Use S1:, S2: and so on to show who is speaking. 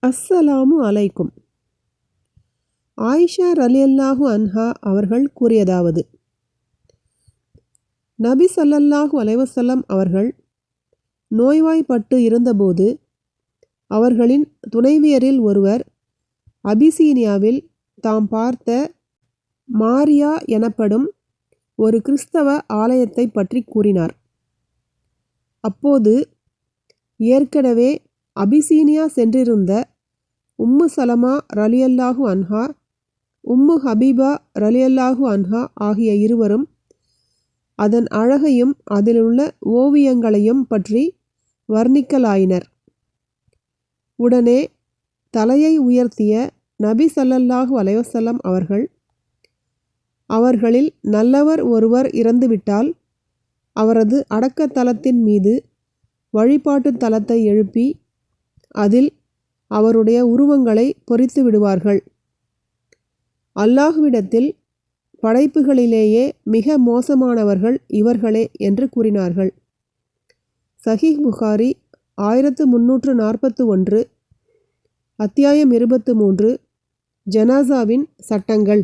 S1: அஸ்ஸலாமு அலைக்கும். ஆயிஷா ரலியல்லாஹு அன்ஹா அவர்கள் கூறியதாவது, நபி ஸல்லல்லாஹு அலைஹி வஸல்லம் அவர்கள் நோய்வாய்ப்பட்டு இருந்தபோது அவர்களின் துணைவியரில் ஒருவர் அபிசீனியாவில் தாம் பார்த்த மாரியா எனப்படும் ஒரு கிறிஸ்தவ ஆலயத்தை பற்றி கூறினார். அப்போது ஏற்கனவே அபிசீனியா சென்றிருந்த உம்மு சலமா ரலியல்லாஹு அன்ஹா, உம்மு ஹபீபா ரலியல்லாஹு அன்ஹா ஆகிய இருவரும் அதன் அழகையும் அதிலுள்ள ஓவியங்களையும் பற்றி வர்ணிக்கலாயினர். உடனே தலையை உயர்த்திய நபி ஸல்லல்லாஹு அலைஹி வஸல்லம் அவர்கள், அவர்களில் நல்லவர் ஒருவர் இறந்துவிட்டால் அவரது அடக்கத்தலத்தின் மீது வழிபாட்டு தலத்தை எழுப்பி அதில் அவருடைய உருவங்களை பொறித்து விடுவார்கள். அல்லாஹ்விடத்தில் படைப்புகளிலேயே மிக மோசமானவர்கள் இவர்களே என்று கூறினார்கள். சஹீஹ் புகாரி 1341, அத்தியாயம் 23, ஜனாசாவின் சட்டங்கள்.